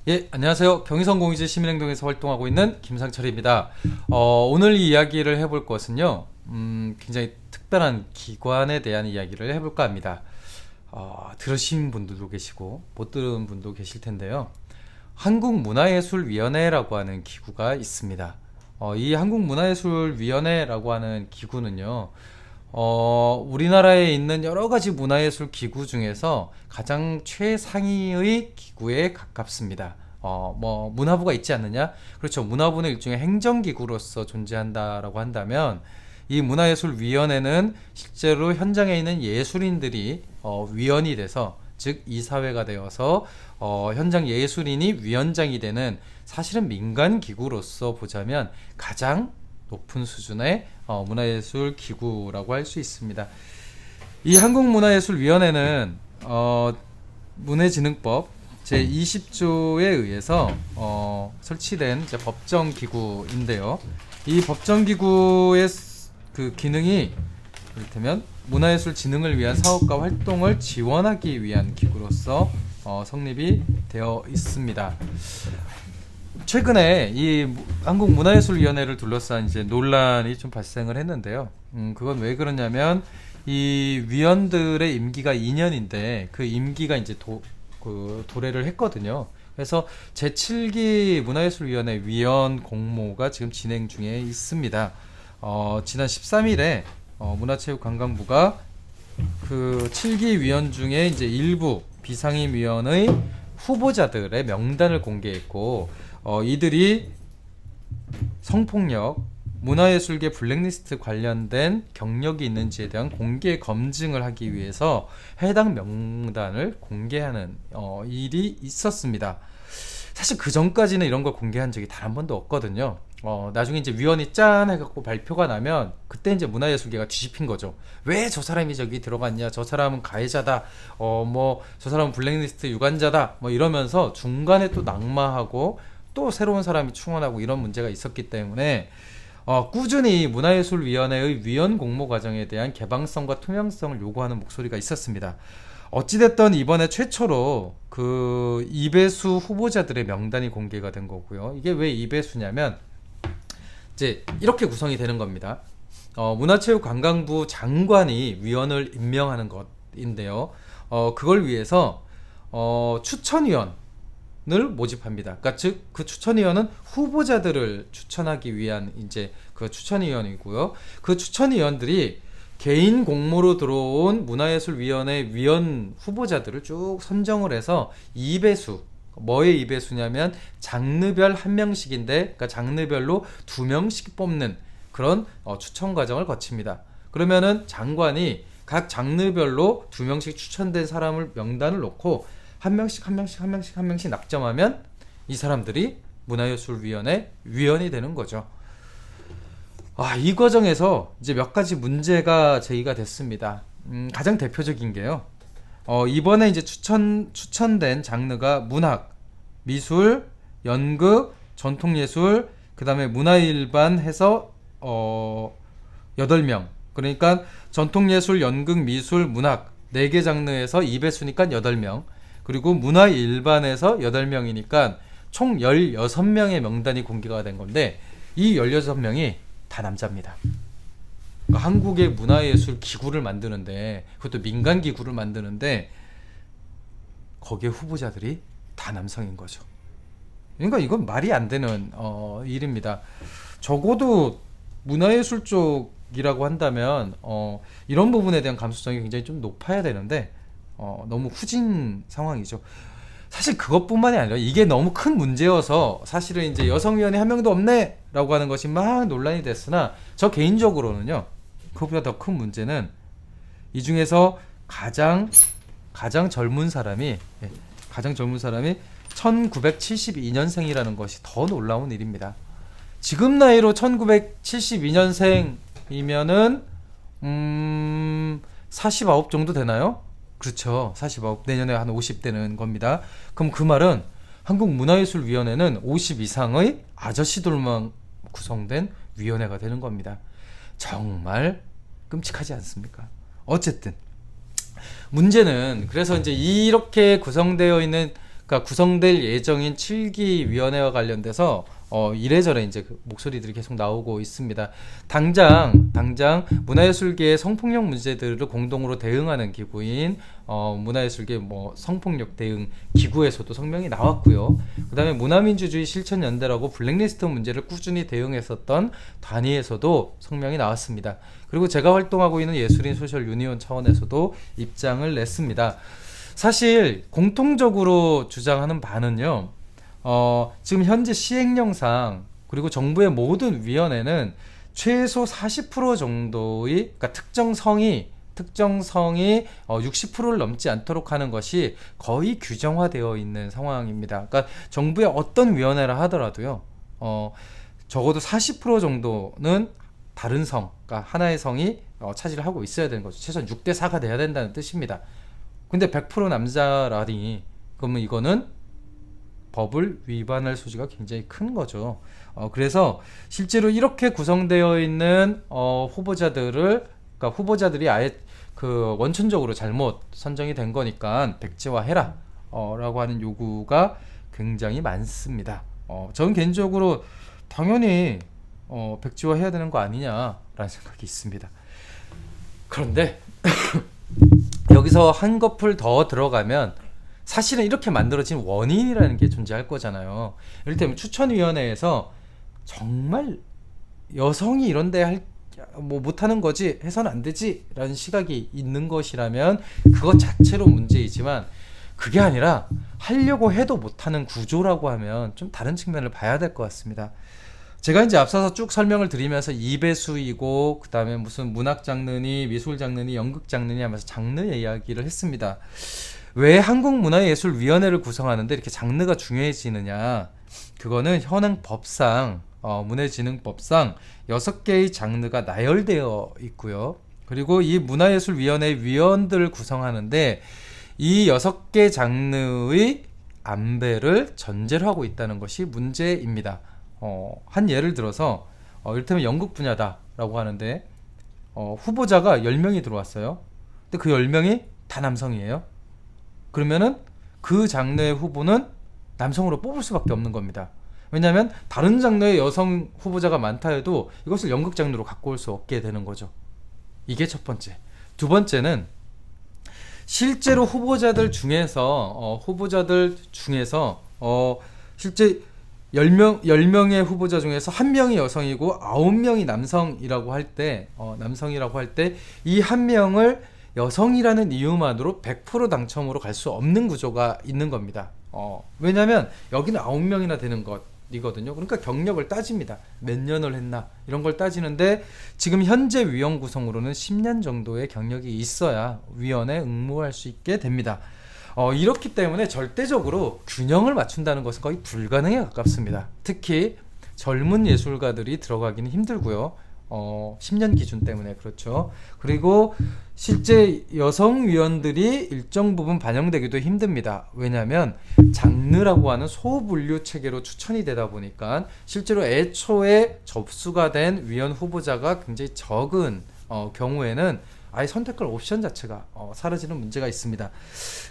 예, 안녕하세요. 경의선 공유지 시민행동에서 활동하고 있는 김상철입니다. 오늘 이 이야기를 해볼 것은요, 굉장히 특별한 기관에 대한 이야기를 해볼까 합니다. 들으신 분들도 계시고, 못 들은 분도 계실 텐데요. 한국문화예술위원회라고 하는 기구가 있습니다. 이 한국문화예술위원회라고 하는 기구는요, 우리나라에 있는 여러 가지 문화예술 기구 중에서 가장 최상위의 기구에 가깝습니다. 문화부가 있지 않느냐? 그렇죠. 문화부는 일종의 행정기구로서 존재한다라고 한다면, 이 문화예술위원회는 실제로 현장에 있는 예술인들이 위원이 돼서, 즉 이사회가 되어서 현장 예술인이 위원장이 되는, 사실은 민간 기구로서 보자면 가장 높은 수준의 문화예술 기구라고 할 수 있습니다. 이 한국문화예술위원회는 문해진흥법 제20조에 의해서 설치된 이제 법정기구인데요. 이 법정기구의 그 기능이 이를테면 문화예술 진흥을 위한 사업과 활동을 지원하기 위한 기구로서 성립이 되어 있습니다. 최근에 이 한국문화예술위원회를 둘러싼 이제 논란이 좀 발생을 했는데요. 그건 왜 그러냐면 이 위원들의 임기가 2년인데 그 임기가 이제 도래를 했거든요. 그래서 제7기 문화예술위원회 위원 공모가 지금 진행 중에 있습니다. 지난 13일에 문화체육관광부가 그 7기 위원 중에 이제 일부 비상임 위원의 후보자들의 명단을 공개했고, 이들이 성폭력, 문화예술계 블랙리스트 관련된 경력이 있는지에 대한 공개 검증을 하기 위해서 해당 명단을 공개하는 일이 있었습니다. 사실 그 전까지는 이런 걸 공개한 적이 단 한 번도 없거든요. 나중에 이제 위원이 짠 해갖고 발표가 나면 그때 이제 문화예술계가 뒤집힌 거죠. 왜 저 사람이 저기 들어갔냐? 저 사람은 가해자다. 저 사람은 블랙리스트 유관자다. 뭐 이러면서 중간에 또 낙마하고 또 새로운 사람이 충원하고 이런 문제가 있었기 때문에 꾸준히 문화예술위원회의 위원 공모 과정에 대한 개방성과 투명성을 요구하는 목소리가 있었습니다. 어찌됐든 이번에 최초로 그 이배수 후보자들의 명단이 공개가 된 거고요. 이게 왜 이배수냐면 이제 이렇게 구성이 되는 겁니다. 문화체육관광부 장관이 위원을 임명하는 것인데요. 그걸 위해서 추천위원을 모집합니다. 그러니까 즉 그 추천위원은 후보자들을 추천하기 위한 이제 그 추천위원이고요. 그 추천위원들이 개인 공모로 들어온 문화예술위원회 위원 후보자들을 쭉 선정을 해서 2배수, 뭐의 2배수냐면 장르별 한 명씩인데, 그러니까 장르별로 2명씩 뽑는 그런 추천 과정을 거칩니다. 그러면은 장관이 각 장르별로 2명씩 추천된 사람을 명단을 놓고 한 명씩 한 명씩 한 명씩 한 명씩 낙점하면 이 사람들이 문화예술위원회 위원이 되는 거죠. 이 과정에서 이제 몇 가지 문제가 제기가 됐습니다. 가장 대표적인 게요. 이번에 이제 추천된 장르가 문학, 미술, 연극, 전통예술, 그 다음에 문화일반 해서 8명. 그러니까 전통예술, 연극, 미술, 문학 4개 장르에서 2배수니까 8명. 그리고 문화일반에서 8명이니까 총 16명의 명단이 공개가 된 건데, 이 16명이 다 남자입니다. 그러니까 한국의 문화예술 기구를 만드는데, 그것도 민간 기구를 만드는데 거기에 후보자들이 다 남성인 거죠. 그러니까 이건 말이 안 되는 일입니다. 적어도 문화예술 쪽이라고 한다면 이런 부분에 대한 감수성이 굉장히 좀 높아야 되는데 너무 후진 상황이죠. 사실 그것뿐만이 아니라 이게 너무 큰 문제여서 사실은 이제 여성위원회 한 명도 없네 라고 하는 것이 막 논란이 됐으나, 저 개인적으로는요, 그것보다 더 큰 문제는 이 중에서 가장 젊은 사람이, 가장 젊은 사람이 1972년생이라는 것이 더 놀라운 일입니다. 지금 나이로 1972년생이면은 49 정도 되나요? 그렇죠. 49. 내년에 한 50 되는 겁니다. 그럼 그 말은 한국문화예술위원회는 50 이상의 아저씨들만 구성된 위원회가 되는 겁니다. 정말 끔찍하지 않습니까? 어쨌든 문제는, 그래서 이제 이렇게 구성되어 있는 그러니까 구성될 예정인 7기 위원회와 관련돼서 이래저래 이제 그 목소리들이 계속 나오고 있습니다. 당장 문화예술계의 성폭력 문제들을 공동으로 대응하는 기구인 문화예술계 뭐 성폭력 대응 기구에서도 성명이 나왔고요. 그다음에 문화민주주의 실천연대라고 블랙리스트 문제를 꾸준히 대응했었던 단위에서도 성명이 나왔습니다. 그리고 제가 활동하고 있는 예술인 소셜 유니온 차원에서도 입장을 냈습니다. 사실 공통적으로 주장하는 바는요. 지금 현재 시행령상 그리고 정부의 모든 위원회는 최소 40% 정도의 그러니까 특정성이 60%를 넘지 않도록 하는 것이 거의 규정화되어 있는 상황입니다. 그러니까 정부의 어떤 위원회라 하더라도요. 적어도 40% 정도는 다른 성, 그러니까 하나의 성이 차지를 하고 있어야 되는 거죠. 최소한 6대 4가 돼야 된다는 뜻입니다. 근데 100% 남자라니 그러면 이거는 법을 위반할 소지가 굉장히 큰 거죠. 그래서 실제로 이렇게 구성되어 있는 그러니까 후보자들이 아예 그 원천적으로 잘못 선정이 된 거니까 백지화해라 라고 하는 요구가 굉장히 많습니다. 저는 개인적으로 당연히 백지화해야 되는 거 아니냐라는 생각이 있습니다. 그런데 여기서 한 거풀 더 들어가면 사실은 이렇게 만들어진 원인이라는 게 존재할 거잖아요. 이를테면 추천위원회에서 정말 여성이 이런데 못하는 거지 해서는 안 되지 라는 시각이 있는 것이라면 그것 자체로 문제이지만 그게 아니라 하려고 해도 못하는 구조라고 하면 좀 다른 측면을 봐야 될 것 같습니다. 제가 이제 앞서서 쭉 설명을 드리면서 이배수이고 그 다음에 무슨 문학 장르니 미술 장르니 연극 장르니 하면서 장르 이야기를 했습니다. 왜 한국문화예술위원회를 구성하는데 이렇게 장르가 중요해지느냐? 그거는 현행 법상 문해진흥법상 6개의 장르가 나열되어 있고요. 그리고 이 문화예술위원회 위원들을 구성하는데 이 6개 장르의 안배를 전제로 하고 있다는 것이 문제입니다. 한 예를 들어서 이를테면 연극 분야다라고 하는데 후보자가 10명이 들어왔어요. 근데 그 10명이 다 남성이에요. 그러면은 그 장르의 후보는 남성으로 뽑을 수밖에 없는 겁니다. 왜냐하면 다른 장르의 여성 후보자가 많다 해도 이것을 연극 장르로 갖고 올 수 없게 되는 거죠. 이게 첫 번째. 두 번째는 실제로 후보자들 중에서 실제 10명의 후보자 중에서 1명이 여성이고 9명이 남성이라고 할 때 이 1명을 여성이라는 이유만으로 100% 당첨으로 갈 수 없는 구조가 있는 겁니다. 왜냐하면 여기는 9명이나 되는 것이거든요. 그러니까 경력을 따집니다. 몇 년을 했나 이런 걸 따지는데 지금 현재 위원 구성으로는 10년 정도의 경력이 있어야 위원에 응모할 수 있게 됩니다. 이렇기 때문에 절대적으로 균형을 맞춘다는 것은 거의 불가능에 가깝습니다. 특히 젊은 예술가들이 들어가기는 힘들고요. 10년 기준 때문에 그렇죠. 그리고 실제 여성 위원들이 일정 부분 반영되기도 힘듭니다. 왜냐하면 장르라고 하는 소분류 체계로 추천이 되다 보니까 실제로 애초에 접수가 된 위원 후보자가 굉장히 적은 경우에는 아예 선택할 옵션 자체가 사라지는 문제가 있습니다.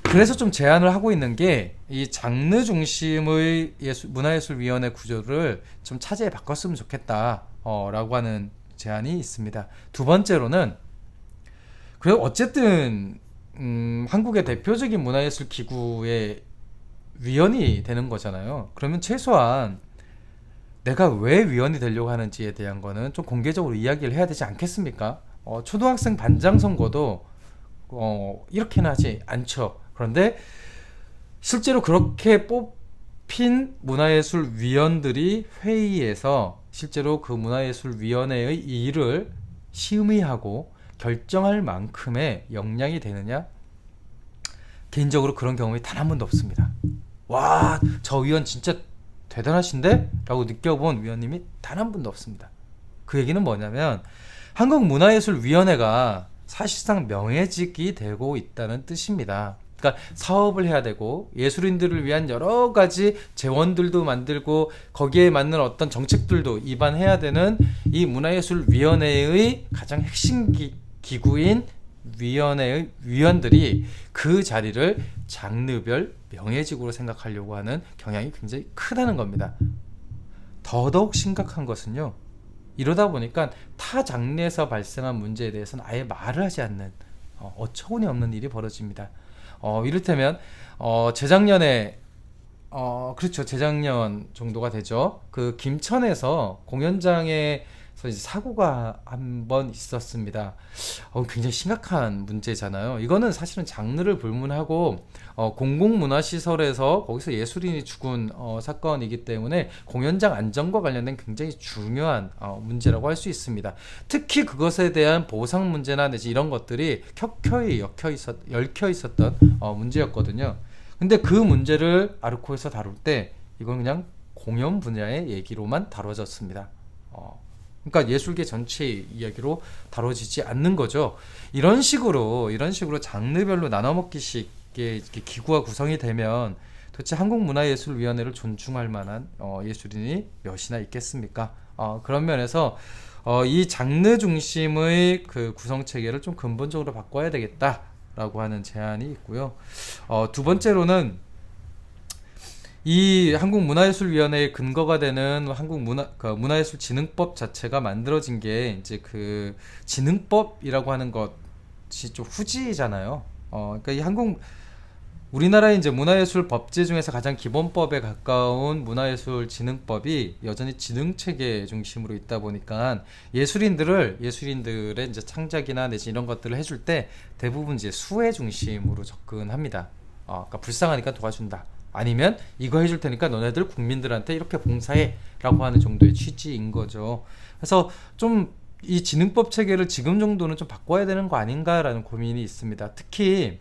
그래서 좀 제안을 하고 있는 게 이 장르 중심의 문화예술위원회 구조를 좀 차제에 바꿨으면 좋겠다 라고 하는 제안이 있습니다. 두 번째로는 그래 어쨌든 한국의 대표적인 문화예술 기구의 위원이 되는 거잖아요. 그러면 최소한 내가 왜 위원이 되려고 하는지에 대한 거는 좀 공개적으로 이야기를 해야 되지 않겠습니까? 초등학생 반장 선거도 이렇게는 하지 않죠. 그런데 실제로 그렇게 뽑힌 문화예술 위원들이 회의에서 실제로 그 문화예술위원회의 일을 심의하고 결정할 만큼의 역량이 되느냐? 개인적으로 그런 경험이 단 한 번도 없습니다. 와, 저 위원 진짜 대단하신데? 라고 느껴본 위원님이 단 한 번도 없습니다. 그 얘기는 뭐냐면 한국문화예술위원회가 사실상 명예직이 되고 있다는 뜻입니다. 그러니까 사업을 해야 되고 예술인들을 위한 여러 가지 재원들도 만들고 거기에 맞는 어떤 정책들도 입안해야 되는 이 문화예술위원회의 가장 핵심 기구인 위원회의 위원들이 그 자리를 장르별 명예직으로 생각하려고 하는 경향이 굉장히 크다는 겁니다. 더더욱 심각한 것은요, 이러다 보니까 타 장르에서 발생한 문제에 대해서는 아예 말을 하지 않는 어처구니 없는 일이 벌어집니다. 이를테면 재작년에 그렇죠. 재작년 정도가 되죠. 그 김천에서 공연장에서 이제 사고가 한 번 있었습니다. 굉장히 심각한 문제잖아요. 이거는 사실은 장르를 불문하고 공공문화시설에서 거기서 예술인이 죽은 사건이기 때문에 공연장 안전과 관련된 굉장히 중요한 문제라고 할 수 있습니다. 특히 그것에 대한 보상 문제나 내지 이런 것들이 켜켜이 얽혀 있었던 문제였거든요. 근데 그 문제를 아르코에서 다룰 때 이건 그냥 공연 분야의 얘기로만 다뤄졌습니다. 그러니까 예술계 전체의 이야기로 다뤄지지 않는 거죠. 이런 식으로 장르별로 나눠먹기식의 이렇게 기구가 구성이 되면 도대체 한국문화예술위원회를 존중할 만한 예술인이 몇이나 있겠습니까? 그런 면에서 이 장르 중심의 그 구성 체계를 좀 근본적으로 바꿔야 되겠다라고 하는 제안이 있고요. 두 번째로는 이 한국문화예술위원회의 근거가 되는 문화예술진흥법 자체가 만들어진 게 이제 그 진흥법이라고 하는 것이 좀 후지잖아요. 그러니까 우리나라의 이제 문화예술 법제 중에서 가장 기본법에 가까운 문화예술진흥법이 여전히 진흥 체계 중심으로 있다 보니까 예술인들의 이제 창작이나 내지 이런 것들을 해줄 때 대부분 이제 수혜 중심으로 접근합니다. 그러니까 불쌍하니까 도와준다. 아니면 이거 해줄 테니까 너네들 국민들한테 이렇게 봉사해 라고 하는 정도의 취지인 거죠. 그래서 좀 이 진흥법 체계를 지금 정도는 좀 바꿔야 되는 거 아닌가라는 고민이 있습니다. 특히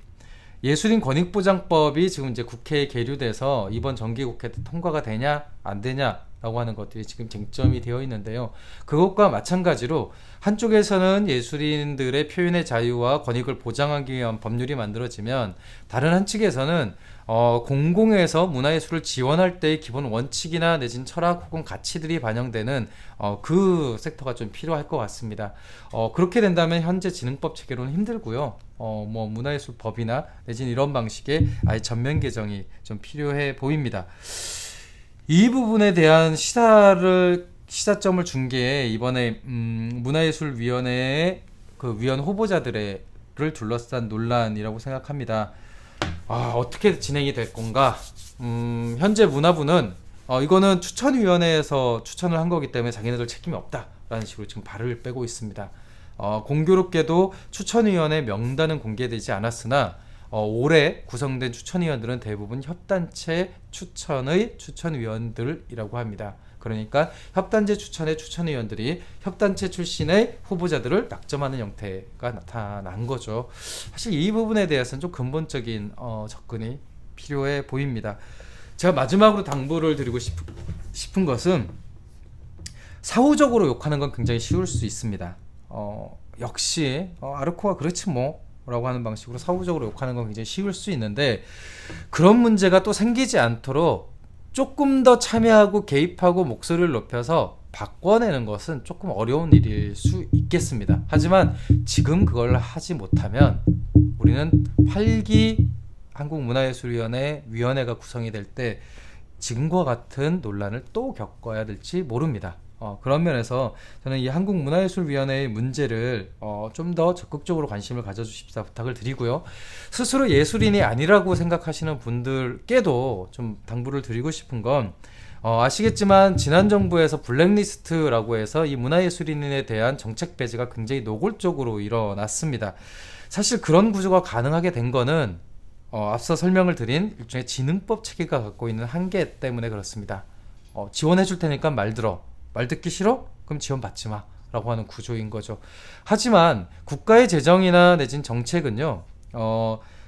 예술인 권익보장법이 지금 이제 국회에 계류돼서 이번 정기국회 때 통과가 되냐 안 되냐라고 하는 것들이 지금 쟁점이 되어 있는데요. 그것과 마찬가지로 한쪽에서는 예술인들의 표현의 자유와 권익을 보장하기 위한 법률이 만들어지면 다른 한측에서는 공공에서 문화예술을 지원할 때의 기본 원칙이나 내진 철학 혹은 가치들이 반영되는 그 섹터가 좀 필요할 것 같습니다. 그렇게 된다면 현재 진흥법 체계로는 힘들고요. 뭐 문화예술법이나 내진 이런 방식의 아예 전면 개정이 좀 필요해 보입니다. 이 부분에 대한 시사점을 준 게 이번에 문화예술위원회의 그 위원 후보자들을 둘러싼 논란이라고 생각합니다. 어떻게 진행이 될 건가? 현재 문화부는 이거는 추천위원회에서 추천을 한 거기 때문에 자기네들 책임이 없다라는 식으로 지금 발을 빼고 있습니다. 공교롭게도 추천위원회 명단은 공개되지 않았으나 올해 구성된 추천위원들은 대부분 협단체 추천의 추천위원들이라고 합니다. 그러니까 협단체 추천의 추천위원들이 협단체 출신의 후보자들을 낙점하는 형태가 나타난 거죠. 사실 이 부분에 대해서는 좀 근본적인 접근이 필요해 보입니다. 제가 마지막으로 당부를 드리고 싶은 것은 사후적으로 욕하는 건 굉장히 쉬울 수 있습니다. 역시 아르코가 그렇지 뭐 라고 하는 방식으로 사후적으로 욕하는 건 굉장히 쉬울 수 있는데 그런 문제가 또 생기지 않도록 조금 더 참여하고 개입하고 목소리를 높여서 바꿔내는 것은 조금 어려운 일일 수 있겠습니다. 하지만 지금 그걸 하지 못하면 우리는 8기 한국문화예술위원회 위원회가 구성이 될 때 지금과 같은 논란을 또 겪어야 될지 모릅니다. 그런 면에서 저는 이 한국문화예술위원회의 문제를 좀 더 적극적으로 관심을 가져주십사 부탁을 드리고요. 스스로 예술인이 아니라고 생각하시는 분들께도 좀 당부를 드리고 싶은 건 아시겠지만 지난 정부에서 블랙리스트라고 해서 이 문화예술인에 대한 정책 배제가 굉장히 노골적으로 일어났습니다. 사실 그런 구조가 가능하게 된 거는 앞서 설명을 드린 일종의 진흥법 체계가 갖고 있는 한계 때문에 그렇습니다. 지원해 줄 테니까 말 들어. 말 듣기 싫어? 그럼 지원 받지 마 라고 하는 구조인 거죠. 하지만 국가의 재정이나 내진 정책은요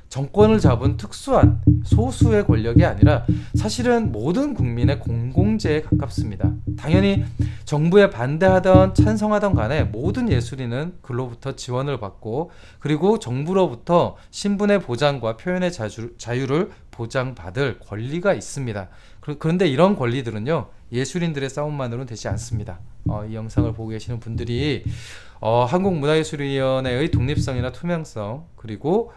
정권을 잡은 특수한 소수의 권력이 아니라 사실은 모든 국민의 공공재에 가깝습니다. 당연히 정부에 반대하던 찬성하던 간에 모든 예술인은 글로부터 지원을 받고 그리고 정부로부터 신분의 보장과 표현의 자유를 보장받을 권리가 있습니다. 그런데 이런 권리들은요 예술인들의 싸움만으로는 되지 않습니다. 이 영상을 보고 계시는 분들이 한국문화예술위원회의 독립성이나 투명성, 그리고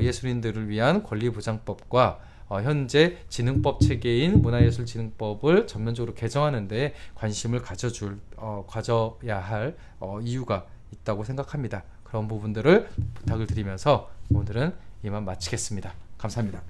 예술인들을 위한 권리보장법과 현재 진흥법 체계인 문화예술진흥법을 전면적으로 개정하는 데 관심을 가져야 할 이유가 있다고 생각합니다. 그런 부분들을 부탁을 드리면서 오늘은 이만 마치겠습니다. 감사합니다.